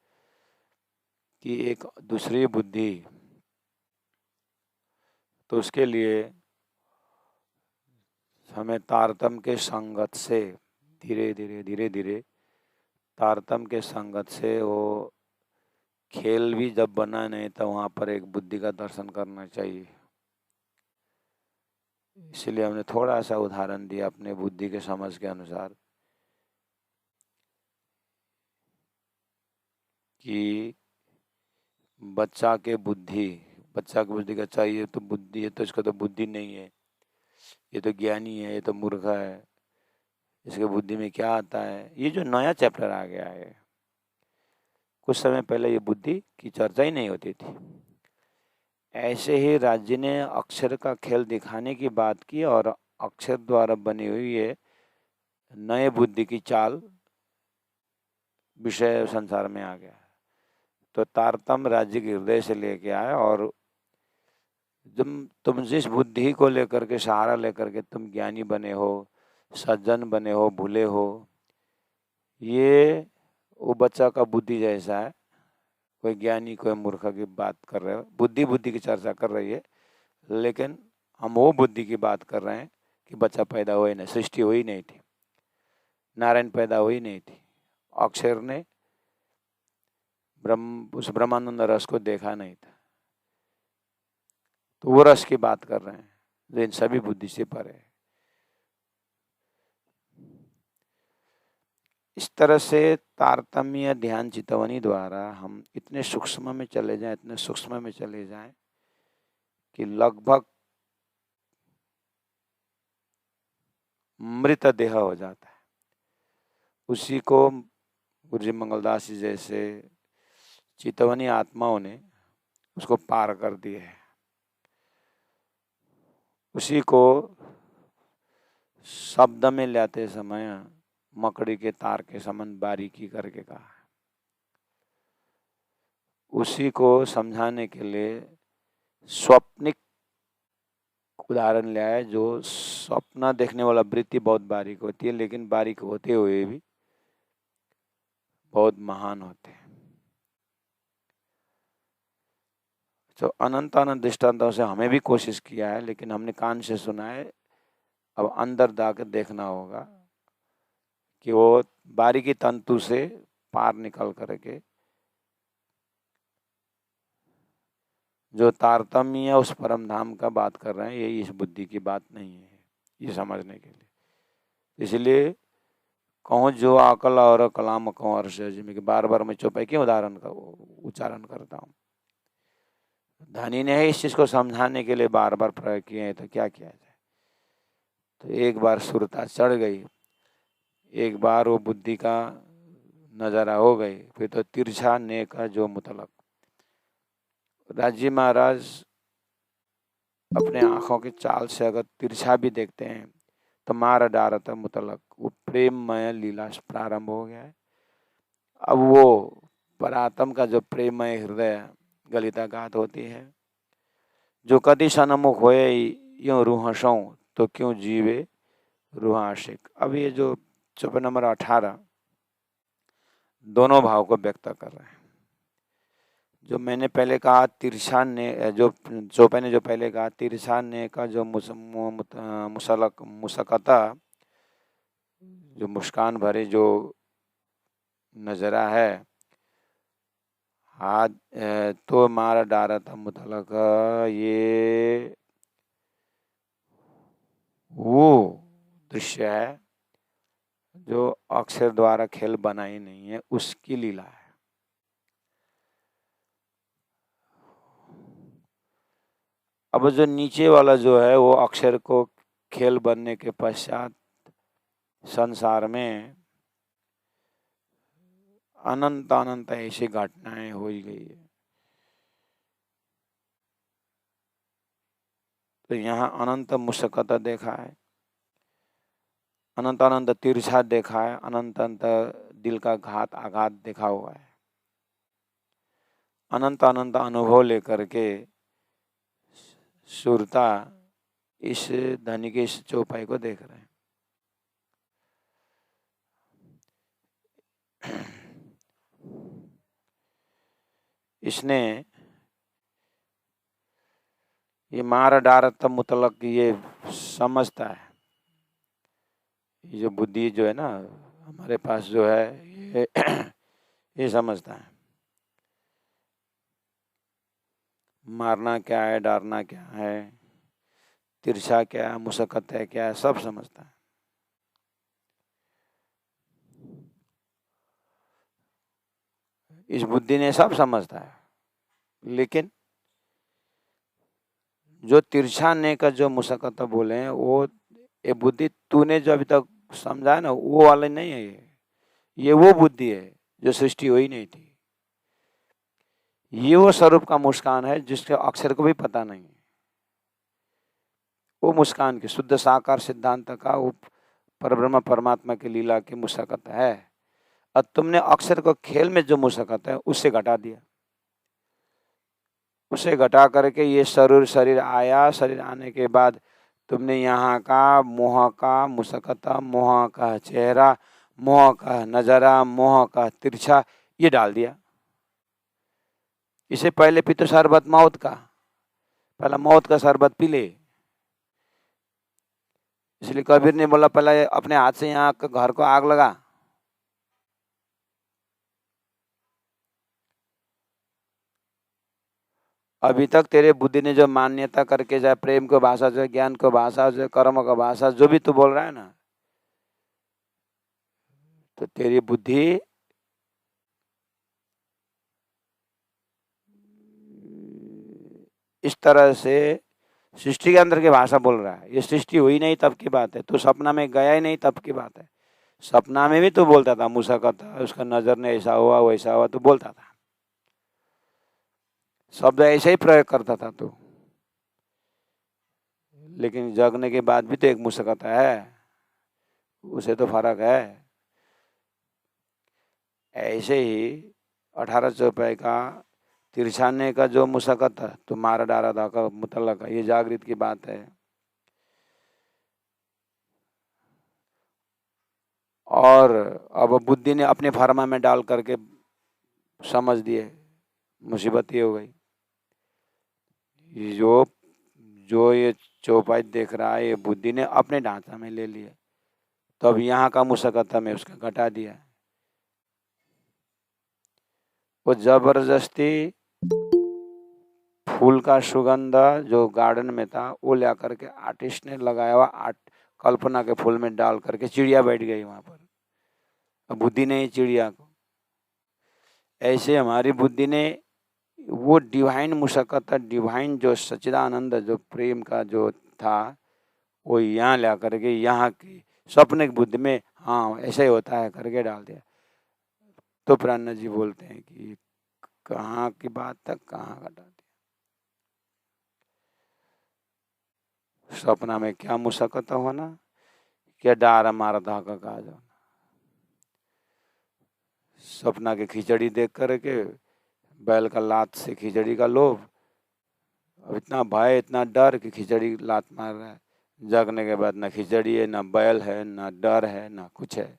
कि एक दूसरी बुद्धि। तो उसके लिए हमें तारतम्य के संगत से धीरे धीरे धीरे धीरे, तारतम्य के संगत से वो खेल भी जब बना नहीं तो वहाँ पर एक बुद्धि का दर्शन करना चाहिए। इसलिए हमने थोड़ा सा उदाहरण दिया अपने बुद्धि के समझ के अनुसार कि बच्चा की बुद्धि का चाहिए तो बुद्धि है, तो इसका तो बुद्धि नहीं है, ये तो ज्ञानी है, ये तो मूर्ख है, इसके बुद्धि में क्या आता है। ये जो नया चैप्टर आ गया है, कुछ समय पहले ये बुद्धि की चर्चा ही नहीं होती थी। ऐसे ही राज्य ने अक्षर का खेल दिखाने की बात की और अक्षर द्वारा बनी हुई है नए बुद्धि की चाल विषय संसार में आ गया। तो तारतम्य राज्य के हृदय से लेके आए, और जब तुम जिस बुद्धि को लेकर के, सहारा लेकर के तुम ज्ञानी बने हो, सज्जन बने हो, भूले हो, ये वो बच्चा का बुद्धि जैसा है। कोई ज्ञानी कोई मूर्ख की बात कर रहे हो, बुद्धि की चर्चा कर रही है, लेकिन हम वो बुद्धि की बात कर रहे हैं कि बच्चा पैदा हुआ ही नहीं, सृष्टि हुई नहीं थी, नारायण पैदा हुई नहीं थी, अक्षर ने उस ब्रह्मानंद रस को देखा नहीं था। तो वो रस की बात कर रहे हैं जो इन सभी बुद्धि से परे है। इस तरह से तारतम्य ध्यान चितवनी द्वारा हम इतने सूक्ष्म में चले जाएं, इतने सूक्ष्म में चले जाएं कि लगभग मृत देह हो जाता है। उसी को गुरु जी मंगलदास जी जैसे चितवनी आत्माओं ने उसको पार कर दिए है। उसी को शब्द में लाते समय मकड़ी के तार के समान बारीकी करके कहा है। उसी को समझाने के लिए स्वप्निक उदाहरण लिया है। जो सपना देखने वाला वृत्ति बहुत बारीक होती है, लेकिन बारीक होते हुए भी बहुत महान होते हैं। तो अनंत अनंत दृष्टांतों से हमें भी कोशिश किया है, लेकिन हमने कान से सुना है। अब अंदर जाकर देखना होगा कि वो बारीकी तंतु से पार निकल करके जो तारतम्य है उस परम धाम का बात कर रहे हैं। ये इस बुद्धि की बात नहीं है, ये समझने के लिए। इसलिए कहूँ जो अकल और कलाम कहूँ अर्श कि बार बार मैं चौपाई क्यों उच्चारण करता हूँ। धनी ने इस चीज को समझाने के लिए बार बार प्रयोग किए हैं, तो क्या किया जाए। तो एक बार सुरता चढ़ गई, एक बार वो बुद्धि का नजारा हो गई, फिर तो तिरछा ने का जो मुतलक। राजी महाराज अपने आंखों की चाल से अगर तिरछा भी देखते हैं तो मार डारता मुतलक, वो प्रेममय लीला प्रारंभ हो गया है। अब वो परात्म का जो प्रेममय हृदय गलिताघात होती है, जो कति सन्मुख होए यूं रूहसों तो क्यों जीवे रूह आशिक। अब ये जो चौपाई नंबर 18 दोनों भाव को व्यक्त कर रहे हैं। जो मैंने पहले कहा तिरछा ने, जो चौपाई ने जो पहले कहा तिरछा ने का जो मुसकता, जो मुस्कान भरे जो नजरा है, हाथ तो मारा डारा था मुतलक, ये वो दृश्य है जो अक्षर द्वारा खेल बनाई नहीं है, उसकी लीला है। अब जो नीचे वाला जो है वो अक्षर को खेल बनने के पश्चात संसार में अनंत अनंत ऐसी घटनाएं हो ही गई है। तो यहाँ अनंत मुशक्कत देखा है, अनंत अनंत तिरछा देखा है, अनंत अनंत दिल का आघात देखा हुआ है। अनंत अनंत अनुभव लेकर के सुरता इस धनी के इस चौपाई को देख रहे हैं। इसने ये मार डारत मुतलक ये समझता है। ये जो बुद्धि जो है ना हमारे पास जो है ये समझता है मारना क्या है, डारना क्या है, तिरछा क्या है, मुशक्कत है क्या है, सब समझता है। इस बुद्धि ने सब समझता है, लेकिन जो तिरछा ने का जो मुशक्कत बोले हैं वो ये बुद्धि तूने जो अभी तक समझा है ना वो वाले नहीं है। ये वो बुद्धि है जो सृष्टि हुई नहीं थी। ये वो स्वरूप का मुस्कान है जिसके अक्षर को भी पता नहीं है। वो मुस्कान की शुद्ध साकार सिद्धांत का वो परब्रह्म परमात्मा की लीला की मुशक्कत है। और तुमने अक्षर को खेल में जो मुशक्कत है उससे घटा दिया। उसे घटा करके ये शरीर आया। शरीर आने के बाद तुमने यहाँ का मोह का मुशक्कत, मोह का चेहरा, मोह का नजरा, मोह का तिरछा ये डाल दिया। इसे पहले पी तो शरबत मौत का, पहला मौत का शरबत पी ले। इसलिए कबीर ने बोला पहले अपने हाथ से यहाँ घर को आग लगा। अभी तक तेरे बुद्धि ने जो मान्यता करके जाए प्रेम को भाषा, जो ज्ञान को भाषा, जो कर्म का भाषा, जो भी तू बोल रहा है ना, तो तेरी बुद्धि इस तरह से सृष्टि के अंदर की भाषा बोल रहा है। ये सृष्टि हुई नहीं तब की बात है, तू सपना में गया ही नहीं तब की बात है। सपना में भी तू बोलता था मुशक्कत, उसका नजर ने ऐसा हुआ वैसा हुआ, तू बोलता था, शब्द ऐसे ही प्रयोग करता था तू। लेकिन जगने के बाद भी तो एक मुशक्कत है। उसे तो फर्क है। ऐसे ही 18 चौपाई का तिरछाने का जो मुशक्कत है तो मारा डारा था का मुतल्लक है, ये जागृत की बात है। और अब बुद्धि ने अपने फरमा में डाल करके समझ दिए, मुसीबत ये हो गई। जो जो ये चौपाई देख रहा है ये बुद्धि ने अपने ढांचा में ले लिया, तो अब यहाँ का मुशक्कत में उसका घटा दिया। वो जबरदस्ती फूल का सुगंध जो गार्डन में था वो ला करके आर्टिस्ट ने लगाया हुआ कल्पना के फूल में डाल करके चिड़िया बैठ गई वहां पर। अब बुद्धि ने ही चिड़िया को, ऐसे हमारी बुद्धि ने वो डिवाइन मुशक्कत, डिवाइन जो सच्चिदानंद जो प्रेम का जो था वो यहाँ ला करके यहाँ की स्वप्निक बुद्धि में हाँ ऐसे ही होता है करके डाल दिया। तो प्राणनाथ जी बोलते हैं कि कहाँ की बात तक कहाँ घटा दिया। सपना में क्या मुशक्कत होना, क्या डारा मारा धागा का जाना। सपना के खिचड़ी देख करके बैल का लात से खिचड़ी का लोभ, अब इतना भय इतना डर कि खिचड़ी लात मार रहा है। जगने के बाद ना खिचड़ी है, ना बैल है, ना डर है, ना कुछ है।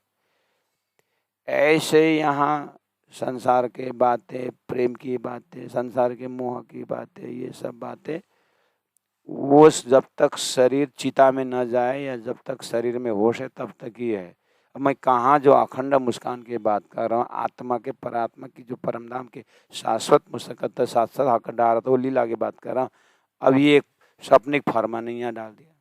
ऐसे यहाँ संसार के बातें, प्रेम की बातें, संसार के मोह की बातें, ये सब बातें वो जब तक शरीर चिता में न जाए या जब तक शरीर में होश है तब तक ही है। अब मैं कहाँ जो अखंड मुस्कान की बात कर रहा हूँ, आत्मा के परात्मा की जो परमधाम के शाश्वत मुशक्कत शाश्वत हक डाल तो लीला की बात कर रहा हूँ। अब ये सपनिक फरमा नहीं यहाँ डाल दिया।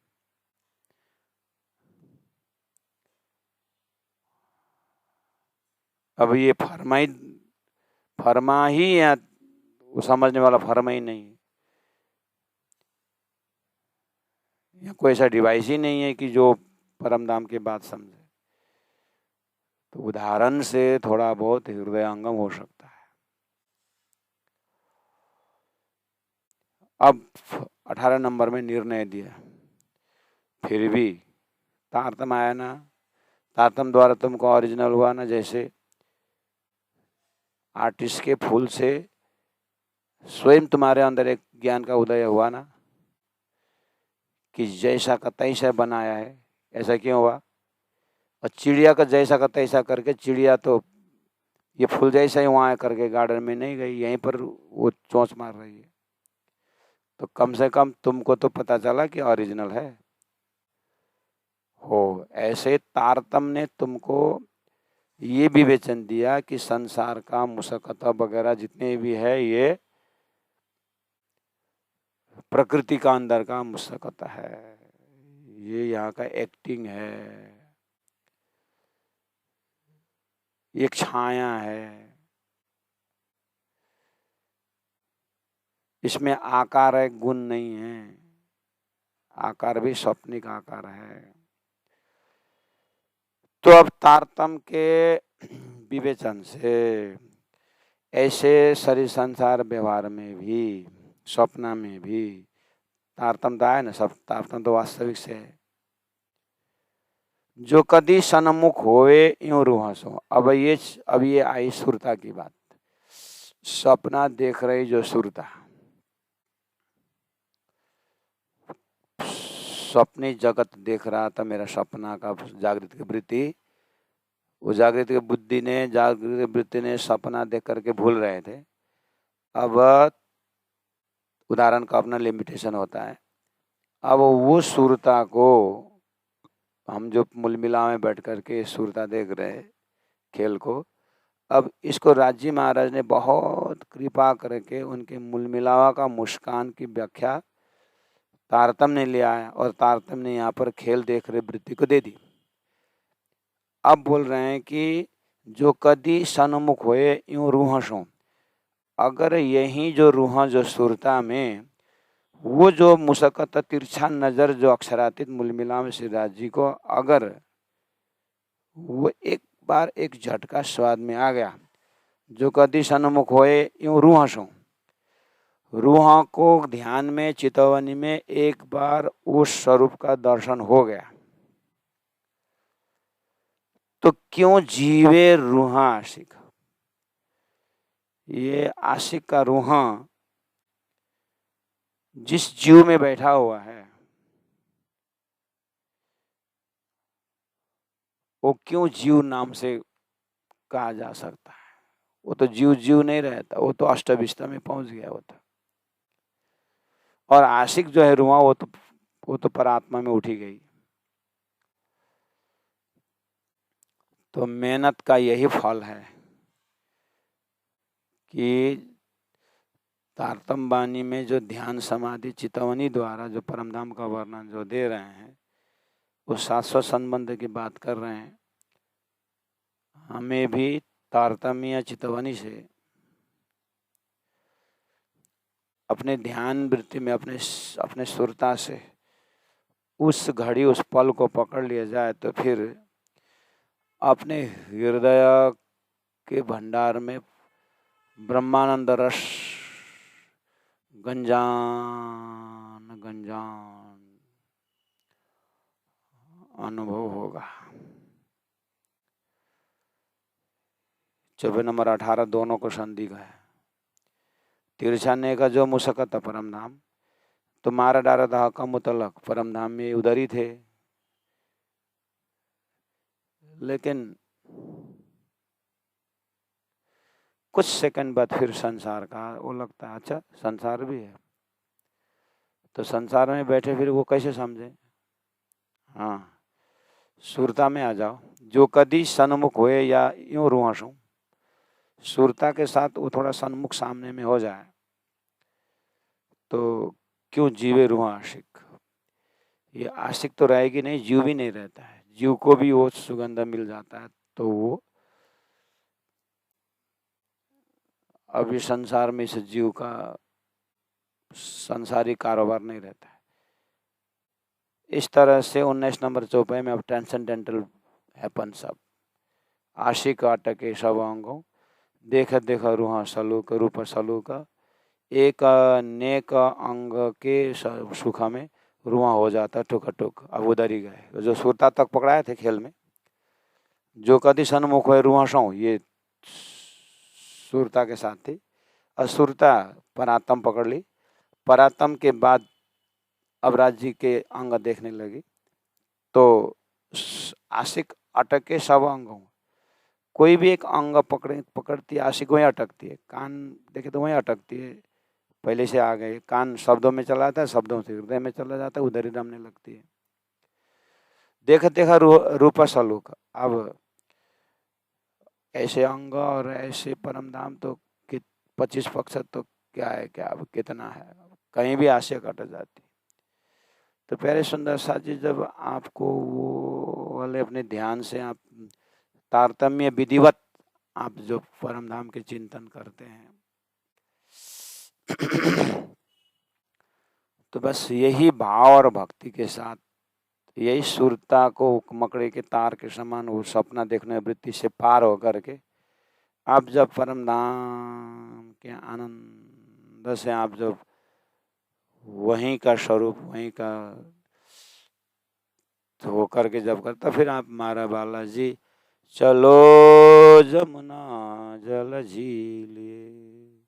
अब ये फरमा ही यहाँ समझने वाला फरमा ही नहीं है। यहाँ कोई ऐसा डिवाइस ही नहीं है कि जो परमधाम की बात समझे। तो उदाहरण से थोड़ा बहुत हृदयंगम हो सकता है। अब 18 नंबर में निर्णय दिया, फिर भी तारतम आया ना, तारतम द्वारा तुमको ओरिजिनल हुआ ना। जैसे आर्टिस्ट के फूल से स्वयं तुम्हारे अंदर एक ज्ञान का उदय हुआ ना कि जैसा का तैसा बनाया है। ऐसा क्यों हुआ? और चिड़िया का जैसा का तैसा करके, चिड़िया तो ये फूल जैसा ही वहाँ करके गार्डन में नहीं गई, यहीं पर वो चोंच मार रही है। तो कम से कम तुमको तो पता चला कि ओरिजिनल है। हो ऐसे तारतम ने तुमको ये विवेचन दिया कि संसार का मुशक्कत वगैरह जितने भी है ये प्रकृति का अंदर का मुशक्कत है, ये यहाँ का एक्टिंग है, एक छाया है। इसमें आकार है, गुण नहीं है। आकार भी स्वप्निक आकार है। तो अब तारतम के विवेचन से ऐसे शरीर संसार व्यवहार में भी, स्वप्न में भी तारतम तो है ना, सब तारतम तो वास्तविक से है। जो कदी सन्मुख होए यूं रूह सो। अब ये आई सुरता की बात। सपना देख रही जो सुरता, स्वप्नी जगत देख रहा था मेरा सपना का जागृत की वृत्ति। वो जागृत की बुद्धि ने, जागृत वृत्ति ने सपना देख करके भूल रहे थे। अब उदाहरण का अपना लिमिटेशन होता है। अब वो सुरता को हम जो मुलमिला में बैठ करके सुरता देख रहे खेल को, अब इसको राजी महाराज ने बहुत कृपा करके उनके मुलमिलावा का मुस्कान की व्याख्या तारतम ने लिया है और तारतम ने यहाँ पर खेल देख रहे वृत्ति को दे दी। अब बोल रहे हैं कि जो कदी सन्मुख होए यूं रूह सो। अगर यही जो रूह जो सुरता में वो जो मुशक्कत तिरछा नजर जो अक्षरातीत मुलमिला में सिराज जी को अगर वो एक बार एक झटका स्वाद में आ गया, जो कदी सन्मुख होए यूं रूह सो, रूह को ध्यान में चितवनी में एक बार उस स्वरूप का दर्शन हो गया, तो क्यों जीवे रूहा आशिक, ये आशिक का रूहा जिस जीव में बैठा हुआ है वो क्यों जीव नाम से कहा जा सकता है। वो तो जीव जीव नहीं रहता, वो तो अष्टविष्टा में पहुंच गया वो तो। और आशिक जो है रूहा वो तो परात्मा में उठी गई। तो मेहनत का यही फल है कि तारतम्य वाणी में जो ध्यान समाधि चितवनी द्वारा जो परमधाम का वर्णन जो दे रहे हैं वो शाश्वत संबंध की बात कर रहे हैं। हमें भी तारतम्य चितवनी से अपने ध्यान वृत्ति में अपने सुरता से उस घड़ी उस पल को पकड़ लिया जाए तो फिर अपने हृदय के भंडार में ब्रह्मानंद रस गंजान गंजान अनुभव होगा। 24 नंबर 18 दोनों को संधि का है। तिरछाने का जो मुसकत परम धाम, तो मारा डारा दाह का मुतलक परम धाम में उधर ही थे। लेकिन कुछ सेकंड बाद फिर संसार का वो लगता है अच्छा संसार भी है, तो संसार में बैठे फिर वो कैसे समझे। हाँ, सुरता में आ जाओ। जो कदी सन्मुख हुए या यूं रुआसू, सुरता के साथ वो थोड़ा सन्मुख सामने में हो जाए तो क्यों जीवे रूह आशिक। ये आशिक तो रहेगी नहीं, जीव भी नहीं रहता है। जीव को भी वो सुगंध मिल जाता है तो वो अभी संसार में इस जीव का संसारी कारोबार नहीं रहता है। इस तरह से 19 नंबर चौपाई में अब ट्रांसेंडेंटल हैपन सब। आशिक अटके सब अंगों, देख देख रूह सलूक रूप सलूक, एक नेक अंग के सुख में रुआ हो जाता टुक टुक। अब उधर ही गए जो सुरता तक पकड़ाए थे खेल में। जो कदी सन्मुख है रुआ सौ, ये सुरता के साथ थी। असुरता परातम पकड़ ली। परातम के बाद अब राज्य के अंग देखने लगी तो आशिक अटके सब अंगों। कोई भी एक अंग पकड़ती है आशिक वहीं अटकती है। कान देखे तो वहीं अटकती है, पहले से आ गए। कान शब्दों में चला जाता है, शब्दों से हृदय में चला जाता है, उधर ही रमने लगती है। देखा देखा रूप सलूक। अब ऐसे अंग और ऐसे परम धाम तो 25% तो क्या है, क्या अब कितना है, कहीं भी आशय कट जाती। तो प्यारे सुंदर साथ जी, जब आपको वो वाले अपने ध्यान से आप तारतम्य विधिवत आप जो परम धाम के चिंतन करते हैं तो बस यही भाव और भक्ति के साथ, यही सुरता को मकड़े के तार के समान वो सपना देखने वृत्ति से पार होकर के आप जब परम धाम के आनंद से आप जब वहीं का स्वरूप वहीं का होकर के जब करता, फिर आप मारा बालाजी चलो जमुना जल झीलिए,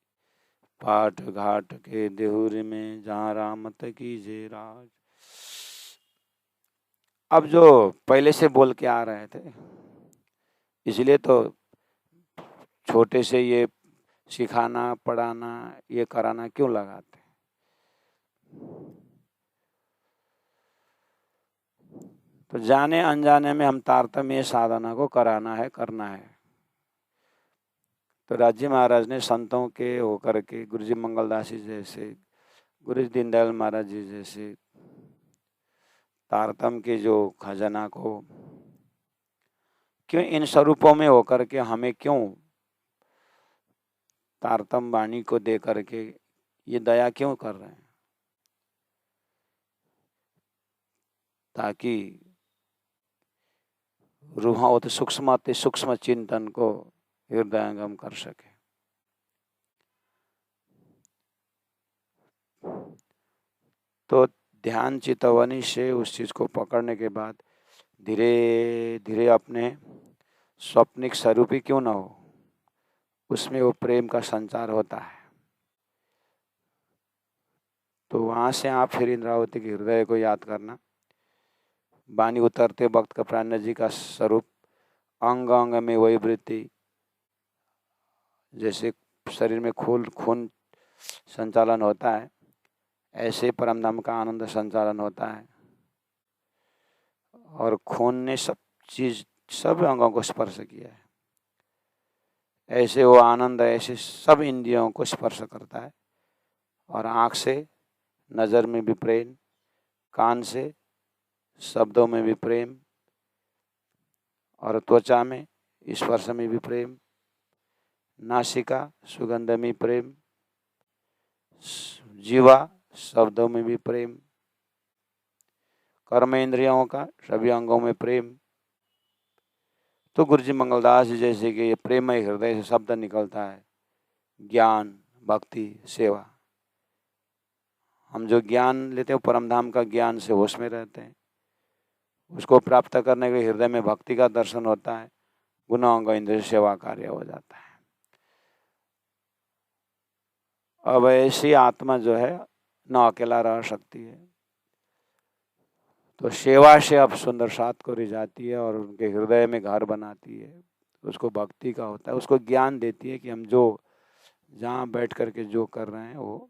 पाट घाट के देहुर में जहाँ रामत की जे राज। अब जो पहले से बोल के आ रहे थे इसलिए तो छोटे से ये सिखाना पढ़ाना ये कराना क्यों लगाते। तो जाने अनजाने में हम तारतम्य साधना को कराना है, करना है। तो राज्य महाराज ने संतों के होकर के गुरु जी मंगलदास जी जैसे, गुरु जी दीनदयाल महाराज जी जैसे तारतम्य के जो खजाना को क्यों इन स्वरूपों में होकर के हमें क्यों तारतम्य वाणी को दे करके ये दया क्यों कर रहे हैं, ताकि रूहावत सूक्ष्म चिंतन को हृदयंगम कर सके। तो ध्यान चितवनी से उस चीज को पकड़ने के बाद धीरे धीरे अपने स्वप्निक स्वरूप ही क्यों ना हो, उसमें वो प्रेम का संचार होता है। तो वहाँ से आप फिर इंद्रावती के हृदय को याद करना। वाणी उतरते वक्त कपिल जी का स्वरूप, अंग अंग में वही वृत्ति, जैसे शरीर में खून संचालन होता है, ऐसे परमधाम का आनंद संचालन होता है। और खून ने सब अंगों को स्पर्श किया है, ऐसे वो आनंद ऐसे सब इंद्रियों को स्पर्श करता है। और आँख से नज़र में भी प्रेम, कान से शब्दों में भी प्रेम, और त्वचा में स्पर्श में भी प्रेम, नासिका सुगंध में प्रेम, जीवा शब्दों में भी प्रेम, कर्म इंद्रियों का सभी अंगों में प्रेम। तो गुरु जी मंगलदास जी जैसे कि ये प्रेमय हृदय से शब्द निकलता है, ज्ञान, भक्ति, सेवा। हम जो ज्ञान लेते हैं परमधाम का ज्ञान से होश में रहते हैं, उसको प्राप्त करने के हृदय में भक्ति का दर्शन होता है, गुना अंग इंद्रिय सेवा कार्य हो जाता है। अब ऐसी आत्मा जो है न अकेला रह सकती है, तो सेवा से अब सुंदर सात को रिझाती है और उनके हृदय में घर बनाती है। उसको भक्ति का होता है, उसको ज्ञान देती है कि हम जो जहाँ बैठ करके जो कर रहे हैं वो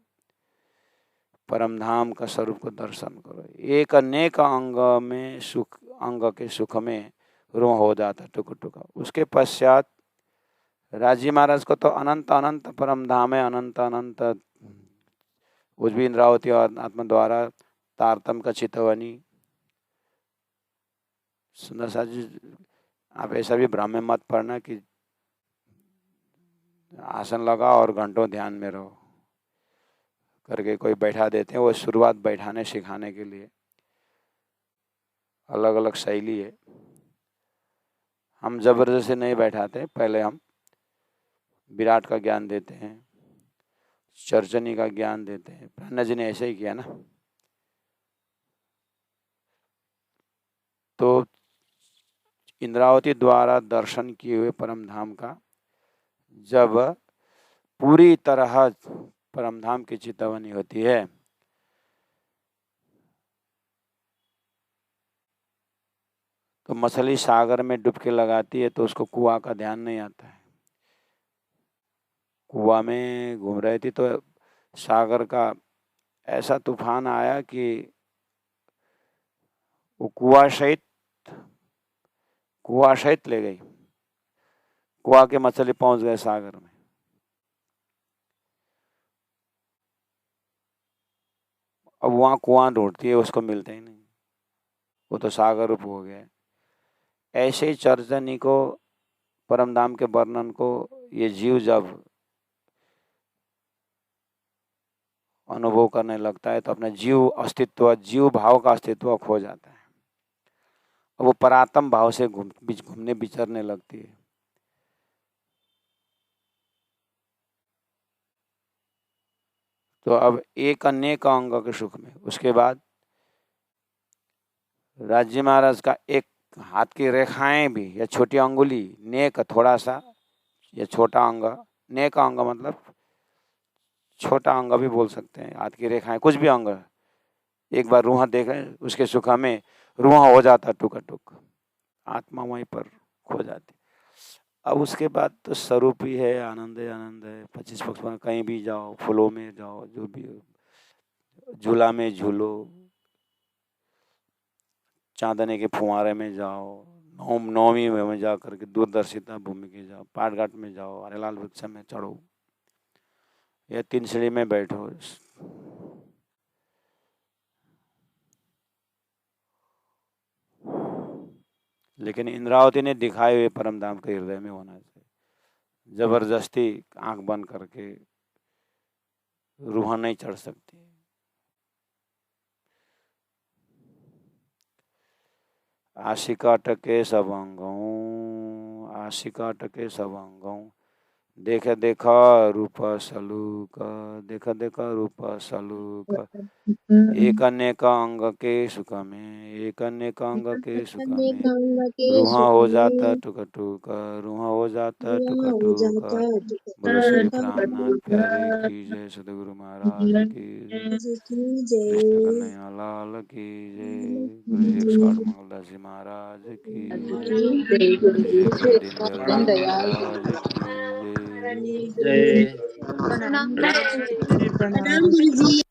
परमधाम का स्वरूप को दर्शन करो। एक अनेक अंग में सुख, अंग के सुख में रूह हो जाता टुक टुका। उसके पश्चात राजी महाराज को तो अनंत अनंत परमधाम है, अनंत अनंत उज्वी इंद्रावती और आत्मा द्वारा तारतम का चितवनी। सुंदर सा जी, आप ऐसा भी भ्रम में मत पड़ना कि आसन लगा और घंटों ध्यान में रहो करके कोई बैठा देते हैं। वो शुरुआत बैठाने सिखाने के लिए अलग अलग शैली है। हम जबरदस्ती नहीं बैठाते, पहले हम विराट का ज्ञान देते हैं, चर्चनी का ज्ञान देते हैं। प्राणा जी ने ऐसे ही किया ना। तो इंद्रावती द्वारा दर्शन किए हुए परमधाम का जब पूरी तरह परमधाम की चितवनी होती है, तो मछली सागर में डुबकी लगाती है तो उसको कुआं का ध्यान नहीं आता है। कुआं में घूम रही थी तो सागर का ऐसा तूफान आया कि वो कुआं सहित ले गई। कुआं के मछली पहुंच गए सागर में। अब वहाँ कुआं ढूंढती है, उसको मिलते ही नहीं, वो तो सागर रूप हो गया। ऐसे ही चर्चनी को, परमधाम के वर्णन को ये जीव जब अनुभव करने लगता है तो अपना जीव भाव का अस्तित्व खो जाता है। वो परात्म भाव से घूमने विचरने लगती है। तो अब एक अनेक अंग के सुख में, उसके बाद राज्य महाराज का एक हाथ की रेखाएं भी या छोटी अंगुली, नेक थोड़ा सा या छोटा अंग, नेक अंग मतलब छोटा अंग भी बोल सकते हैं, हाथ की रेखाएं कुछ भी अंग, एक बार रूह देखें उसके सुख में रूह हो जाता टुक टुक, आत्मा वहीं पर खो जाती। अब उसके बाद तो स्वरूप ही है, आनंद है। 25-55 कहीं भी जाओ, फूलों में जाओ, जो भी झूला में झूलो, चांदने के फुवारे में जाओ, नौमी में जा करके दूरदर्शिता भूमि के जाओ, पाट घाट में जाओ, हरेलाल वृक्ष में चढ़ो या 3 सीढ़ी में बैठो। लेकिन इंद्रावती ने दिखाए हुए परमधाम के हृदय में होना चाहिए। जबरदस्ती आंख बंद करके रूह नहीं चढ़ सकती। आशिका टके सब अंगों, आशिका टके सब अंगों, देखा देखा रूप सलूक, देखा देखा रूप सलूक, एक अनेक अंग के सुख में, एक अनेक अंग के सुख में, रूहा हो जाता टुक टुक, रूहा हो जाता टुक टुक। बोलो श्री प्राणनाथ प्यारे की जय, सदगुरु महाराज की जय, कृष्ण कन्हैया लाल की जय, गुरु जी एक्सपर्ट मंगलदास जी महाराज की जय, गुरु जी एक्सपर्ट दीनदयाल जी महाराज की जय। जय। प्रणाम गुरुजी।